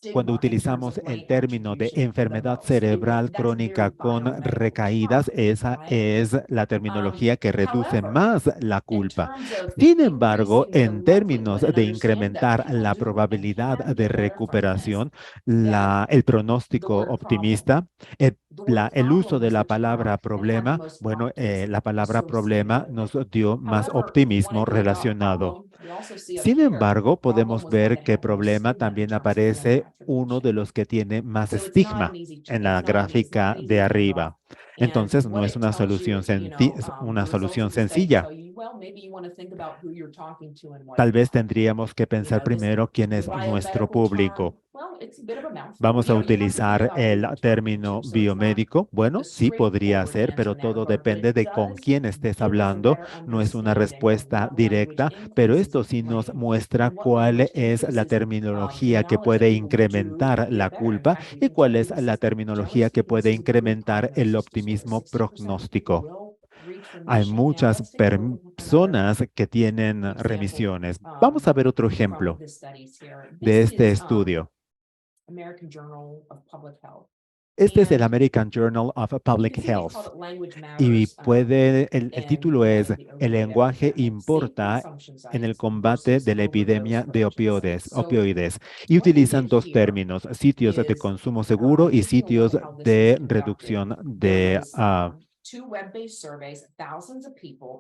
cuando utilizamos el término de enfermedad cerebral crónica con recaídas, esa es la terminología que reduce más la culpa. Sin embargo, en términos de incrementar la probabilidad de recuperación, el pronóstico optimista, el uso de la palabra problema, bueno, la palabra problema nos dio más optimismo relacionado. Sin embargo, podemos ver que problema también aparece uno de los que tiene más estigma en la gráfica de arriba. Entonces, no es una solución sencilla. Tal vez tendríamos que pensar primero quién es nuestro público. ¿Vamos a utilizar el término biomédico? Bueno, sí podría ser, pero todo depende de con quién estés hablando. No es una respuesta directa, pero esto sí nos muestra cuál es la terminología que puede incrementar la culpa y cuál es la terminología que puede incrementar el optimismo prognóstico. Hay muchas personas que tienen remisiones. Vamos a ver otro ejemplo de este estudio. Este es el American Journal of Public Health y el título es "El lenguaje importa en el combate de la epidemia de opioides", y utilizan dos términos, sitios de consumo seguro y sitios de reducción de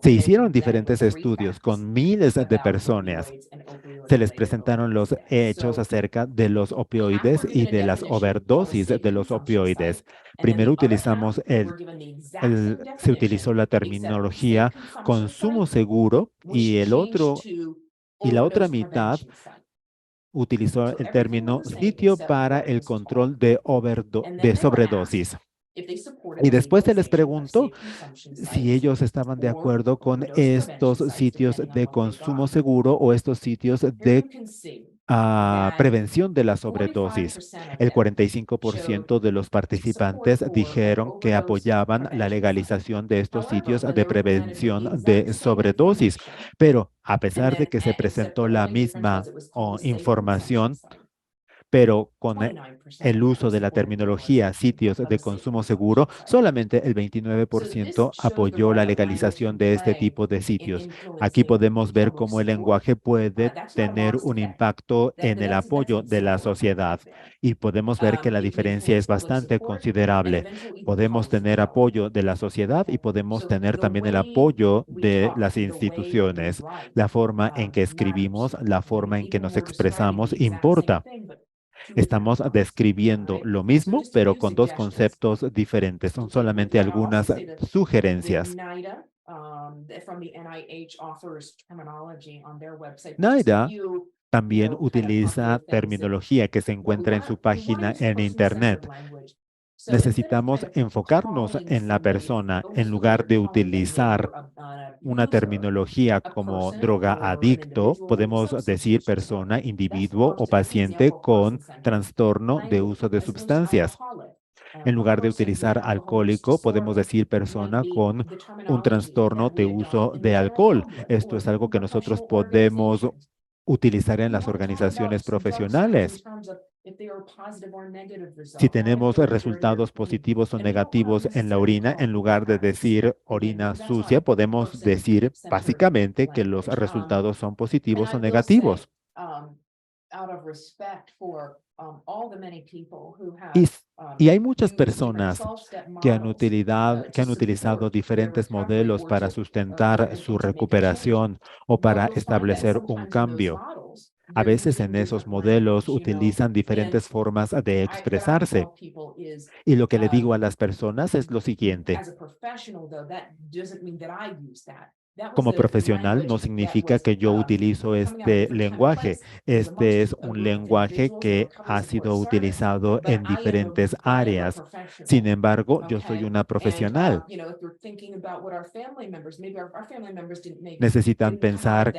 Se hicieron diferentes estudios con miles de personas. Se les presentaron los hechos acerca de los opioides y de las overdosis de los opioides. Primero se utilizó la terminología consumo seguro y la otra mitad utilizó el término sitio para el control de sobredosis. Y después se les preguntó si ellos estaban de acuerdo con estos sitios de consumo seguro o estos sitios de prevención de la sobredosis. El 45% de los participantes dijeron que apoyaban la legalización de estos sitios de prevención de sobredosis, pero a pesar de que se presentó la misma información, pero con el uso de la terminología sitios de consumo seguro, solamente el 29% apoyó la legalización de este tipo de sitios. Aquí podemos ver cómo el lenguaje puede tener un impacto en el apoyo de la sociedad y podemos ver que la diferencia es bastante considerable. Podemos tener apoyo de la sociedad y podemos tener también el apoyo de las instituciones. La forma en que escribimos, la forma en que nos expresamos importa. Estamos describiendo lo mismo, pero con dos conceptos diferentes. Son solamente algunas sugerencias. NIDA también utiliza terminología que se encuentra en su página en Internet. Necesitamos enfocarnos en la persona en lugar de utilizar una terminología como drogadicto, podemos decir persona, individuo o paciente con trastorno de uso de sustancias. En lugar de utilizar alcohólico, podemos decir persona con un trastorno de uso de alcohol. Esto es algo que nosotros podemos utilizar en las organizaciones profesionales. Si tenemos resultados positivos o negativos en la orina, en lugar de decir orina sucia, podemos decir básicamente que los resultados son positivos o negativos. Y hay muchas personas que han utilizado diferentes modelos para sustentar su recuperación o para establecer un cambio. A veces en esos modelos utilizan diferentes formas de expresarse. Y lo que le digo a las personas es lo siguiente. Como profesional no significa que yo utilizo este lenguaje. Este es un lenguaje que ha sido utilizado en diferentes áreas. Sin embargo, yo soy una profesional. Necesitan pensar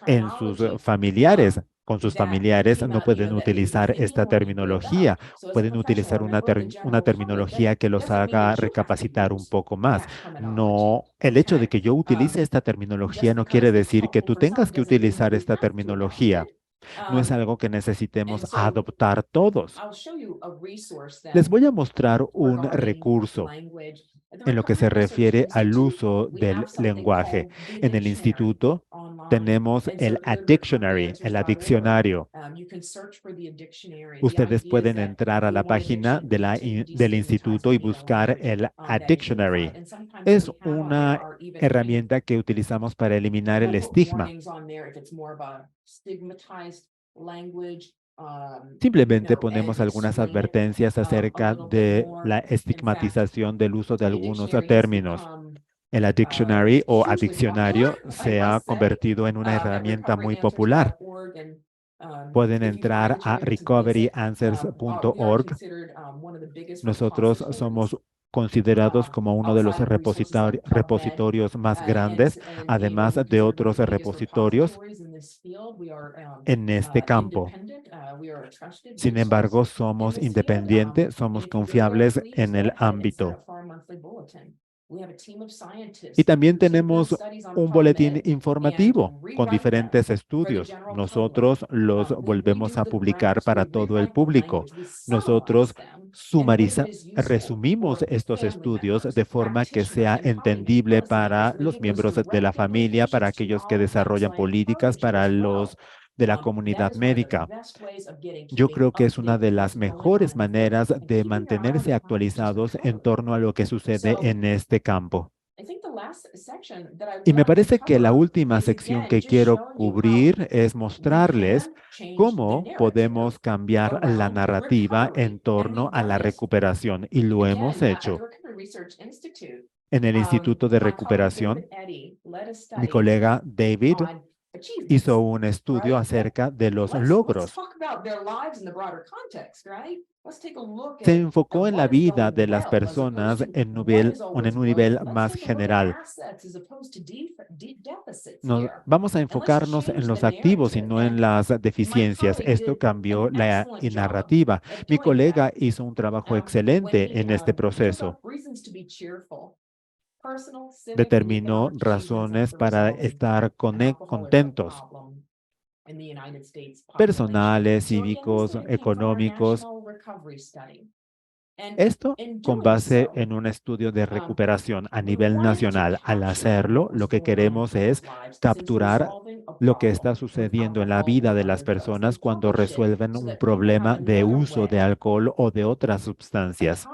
en sus familiares. Con sus familiares no pueden utilizar esta terminología. Pueden utilizar una terminología que los haga recapacitar un poco más. No, el hecho de que yo utilice esta terminología no quiere decir que tú tengas que utilizar esta terminología. No es algo que necesitemos adoptar todos. Les voy a mostrar un recurso en lo que se refiere al uso del lenguaje. En el instituto tenemos el Addictionary, el diccionario. Ustedes pueden entrar a la página del instituto y buscar el Addictionary. Es una herramienta que utilizamos para eliminar el estigma. Simplemente ponemos algunas advertencias acerca de la estigmatización del uso de algunos términos. El dictionary o diccionario se ha convertido en una herramienta muy popular. Pueden entrar a recoveryanswers.org. Nosotros somos considerados como uno de los repositorios más grandes, además de otros repositorios en este campo. Sin embargo, somos independientes, somos confiables en el ámbito. Y también tenemos un boletín informativo con diferentes estudios. Nosotros los volvemos a publicar para todo el público. Nosotros resumimos estos estudios de forma que sea entendible para los miembros de la familia, para aquellos que desarrollan políticas, para los de la comunidad médica. Yo creo que es una de las mejores maneras de mantenerse actualizados en torno a lo que sucede en este campo. Y me parece que la última sección que quiero cubrir es mostrarles cómo podemos cambiar la narrativa en torno a la recuperación. Y lo hemos hecho. En el Instituto de Recuperación, mi colega David hizo un estudio acerca de los logros. Se enfocó en la vida de las personas en un nivel más general. Vamos a enfocarnos en los activos y no en las deficiencias. Esto cambió la narrativa. Mi colega hizo un trabajo excelente en este proceso. Determinó razones para estar contentos, personales, cívicos, económicos. Esto con base en un estudio de recuperación a nivel nacional. Al hacerlo, lo que queremos es capturar lo que está sucediendo en la vida de las personas cuando resuelven un problema de uso de alcohol o de otras sustancias.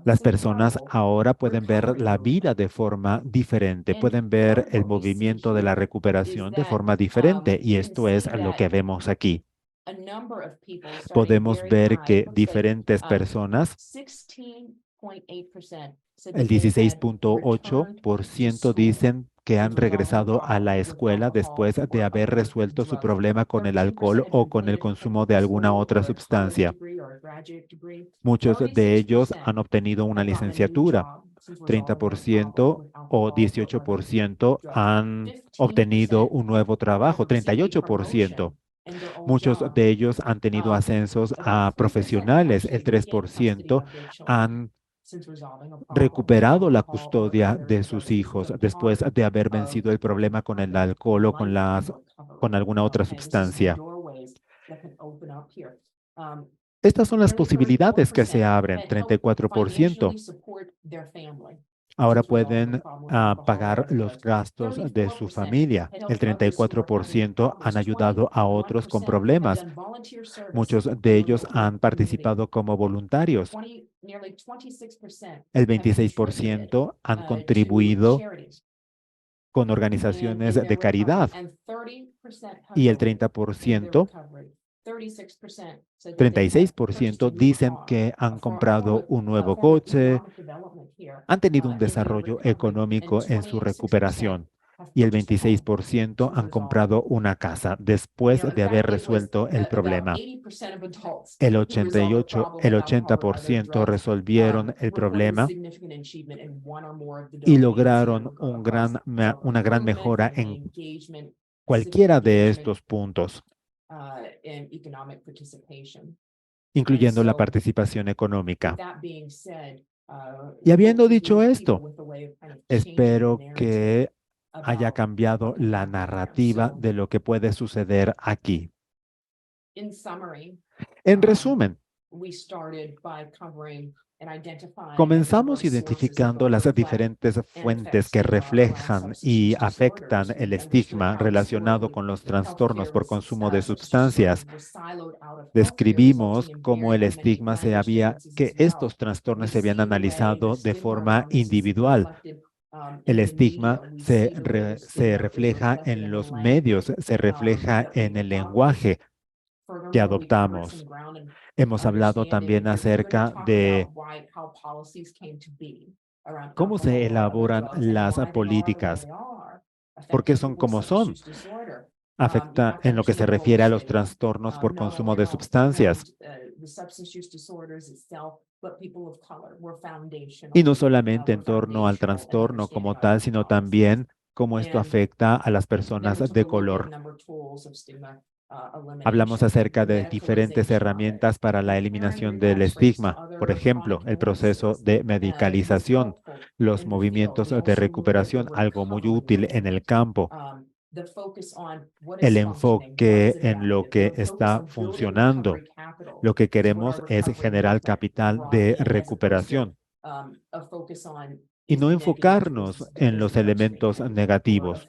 Las personas ahora pueden ver la vida de forma diferente, pueden ver el movimiento de la recuperación de forma diferente, y esto es lo que vemos aquí. Podemos ver que diferentes personas, el 16.8% dicen que han regresado a la escuela después de haber resuelto su problema con el alcohol o con el consumo de alguna otra sustancia. Muchos de ellos han obtenido una licenciatura. 30% o 18% han obtenido un nuevo trabajo. 38%. Muchos de ellos han tenido ascensos a profesionales. El 3% han recuperado la custodia de sus hijos después de haber vencido el problema con el alcohol o con alguna otra sustancia. Estas son las posibilidades que se abren. 34%. Ahora pueden pagar los gastos de su familia. El 34% han ayudado a otros con problemas. Muchos de ellos han participado como voluntarios. El 26% han contribuido con organizaciones de caridad y el 30%, 36% dicen que han comprado un nuevo coche, han tenido un desarrollo económico en su recuperación y el 26% han comprado una casa después de haber resuelto el problema. El 80% resolvieron el problema y lograron una gran mejora en cualquiera de estos puntos, incluyendo la participación económica. Y habiendo dicho esto, espero que haya cambiado la narrativa de lo que puede suceder aquí. En resumen, comenzamos identificando las diferentes fuentes que reflejan y afectan el estigma relacionado con los trastornos por consumo de sustancias. Describimos cómo el estigma que estos trastornos se habían analizado de forma individual. El estigma se refleja en los medios, se refleja en el lenguaje que adoptamos. Hemos hablado también acerca de cómo se elaboran las políticas, por qué son como son. Afecta en lo que se refiere a los trastornos por consumo de sustancias. Y no solamente en torno al trastorno como tal, sino también cómo esto afecta a las personas de color. Hablamos acerca de diferentes herramientas para la eliminación del estigma. Por ejemplo, el proceso de medicalización, los movimientos de recuperación, algo muy útil en el campo. El enfoque en lo que está funcionando. Lo que queremos es generar capital de recuperación y no enfocarnos en los elementos negativos,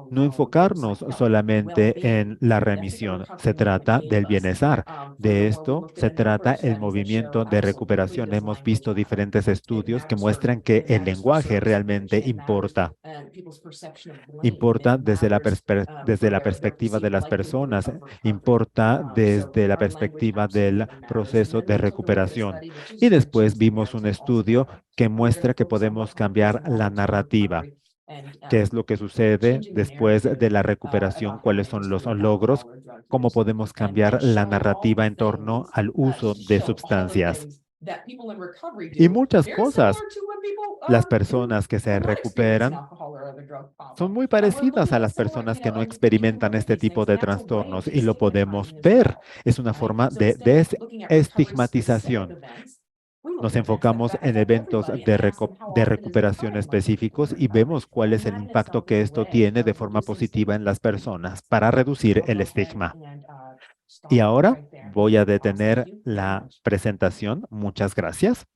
no enfocarnos solamente en la remisión. Se trata del bienestar. De esto se trata el movimiento de recuperación. Hemos visto diferentes estudios que muestran que el lenguaje realmente importa. Importa desde la perspectiva de las personas, importa desde la perspectiva del proceso de recuperación. Y después vimos un estudio que muestra que podemos cambiar la narrativa. ¿Qué es lo que sucede después de la recuperación? ¿Cuáles son los logros? ¿Cómo podemos cambiar la narrativa en torno al uso de sustancias? Y muchas cosas. Las personas que se recuperan son muy parecidas a las personas que no experimentan este tipo de trastornos y lo podemos ver. Es una forma de desestigmatización. Nos enfocamos en eventos de recuperación específicos y vemos cuál es el impacto que esto tiene de forma positiva en las personas para reducir el estigma. Y ahora voy a detener la presentación. Muchas gracias.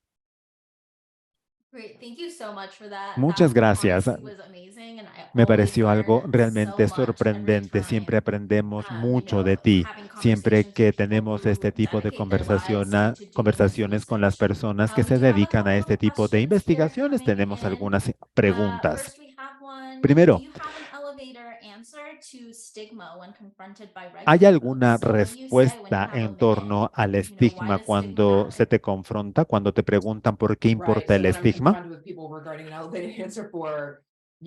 Muchas gracias. Me pareció algo realmente sorprendente. Siempre aprendemos mucho de ti. Siempre que tenemos este tipo de conversaciones con las personas que se dedican a este tipo de investigaciones, tenemos algunas preguntas. Primero, ¿hay alguna respuesta en torno al estigma cuando se te confronta, cuando te preguntan por qué importa el estigma?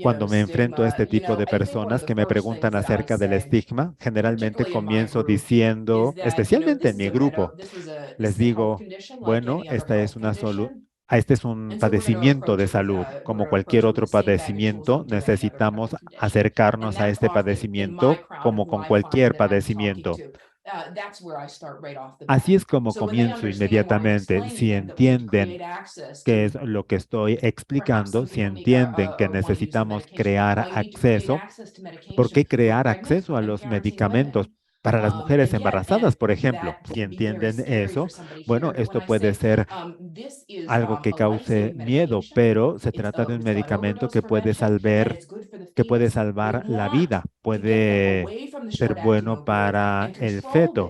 Cuando me enfrento a este tipo de personas que me preguntan acerca del estigma, generalmente comienzo diciendo, especialmente en mi grupo, les digo, bueno, este es un padecimiento de salud. Como cualquier otro padecimiento, necesitamos acercarnos a este padecimiento como con cualquier padecimiento. Así es como comienzo inmediatamente. Si entienden qué es lo que estoy explicando, si entienden que necesitamos crear acceso, ¿por qué crear acceso a los medicamentos? Para las mujeres embarazadas, por ejemplo, si entienden eso, bueno, esto puede ser algo que cause miedo, pero se trata de un medicamento que puede salvar la vida, puede ser bueno para el feto.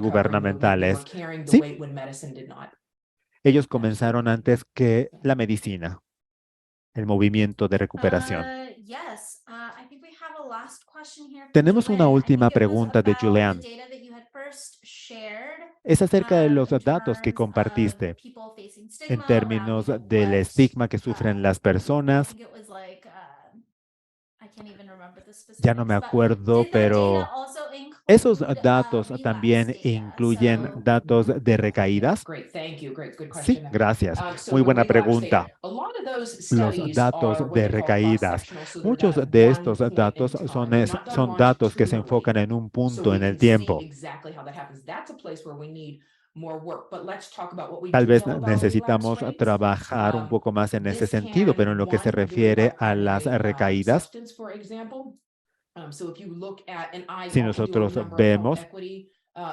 gubernamentales. Sí, ellos comenzaron antes que la medicina, el movimiento de recuperación. Yes, I think we have a last question here from Tenemos una Julian. I última think it was pregunta de about the Julian. data that you had first shared. es acerca de los datos que compartiste en términos del estigma que sufren las personas. Ya no me acuerdo, pero esos datos también incluyen datos de recaídas. Great, thank you. Great, good Sí, question. gracias. So Muy the buena way that was pregunta. stated, a lot of those Los studies datos are what de they call recaídas. cross-sectional, so they're Muchos done at de one estos point datos in son, time. They're not done son datos que se longitudinally, enfocan en un so punto we en el can see tiempo. exactly how that happens. That's a place where we need more work, but let's talk about what we Tal do vez know about necesitamos relapse rates. trabajar un poco más en ese This sentido, pero en lo que se can, one, vary refiere by a las primary recaídas, substance, for example. So if you look at, and I si often do a nosotros number of health vemos, equity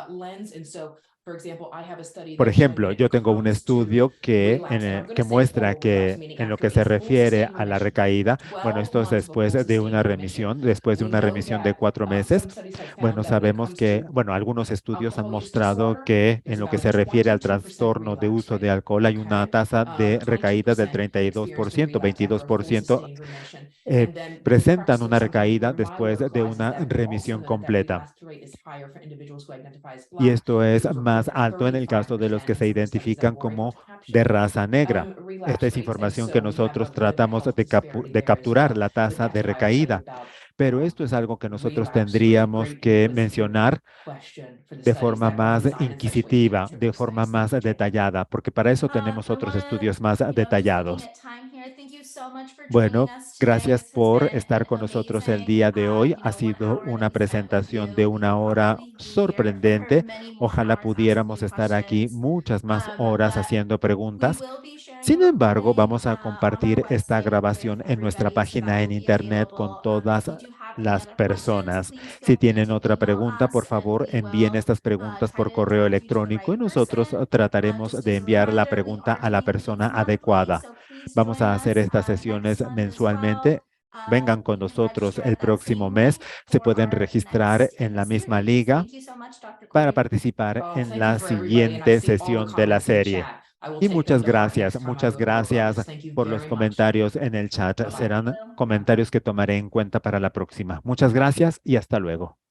lens, and so, for example, I have a study por that's showing ejemplo, when it yo tengo un comes to estudio que, relapse, and I'm going que to say muestra full relapse, que meaning en lo after que se a full refiere sustained a la remission, recaída, bueno, 12 esto es months of a después full de una sustained remission. remisión, después de We una know remisión de that 4 meses. some studies have Bueno, found that when it sabemos comes que, to bueno, algunos estudios han alcohol use mostrado disorder, que en there's lo que about a se refiere al 22% trastorno de relapse uso de rate. alcohol, hay una Okay, tasa de recaída del 22% experience the 32%, relapse after a full 22% sustained remission. eh, And then the presentan crux of una something recaída here in my después work de lies is una that we also remisión know that that completa. relapse rate is higher for individuals who identify as Y Black. esto es These report más about alto en el caso de los 35% que in se some of the studies that identifican we're able como to de capture raza negra. Esta relapse es rates. And información que so we have nosotros a bit of a tratamos health disparity de there as capturar, well. la But tasa that's de why I tell you recaída. about Pero esto es algo que nosotros relapse rate. tendríamos Great, que because important mencionar question for the de studies forma that are más designed in such a way to inquisitiva, capture de those forma things. Thank más you, Jay. detallada, porque para eso tenemos I otros wanna, estudios más just detallados. looking at time here, thank you so much for joining Bueno, us today. gracias This has por been estar con an nosotros el amazing, día de hoy. Ha 1 sido hour una that we spent with presentación you. de We una could hora probably be here for sorprendente. many more Ojalá hours asking pudiéramos you estar aquí questions. muchas más horas But haciendo we preguntas. will be sharing Sin a embargo, recording vamos a on our compartir esta website with grabación en nuestra everybody, so that página will en be internet con available. If todas you do have any las other questions, personas. please Si feel free tienen to otra email pregunta, por us and favor, we envíen will estas preguntas try por to correo direct you to the electrónico y right nosotros person. trataremos Just de as a enviar la reminder, we pregunta are a la doing these persona monthly, adecuada. so please Vamos join a us hacer estas next sesiones month as well. mensualmente. Vengan con You can nosotros register el at that próximo same mes. link Se for pueden our registrar next in en the la misma series. liga Thank you so much, Dr. para Cody. participar Oh, en thank you la for everybody. And I siguiente see all the sesión de la comments in the serie. chat. I will Y take them muchas to heart next time I muchas go to vote on this. gracias Thank you por los very much. comentarios en el chat. Bye-bye. Serán comentarios que tomaré en cuenta para la próxima. Muchas gracias y hasta luego.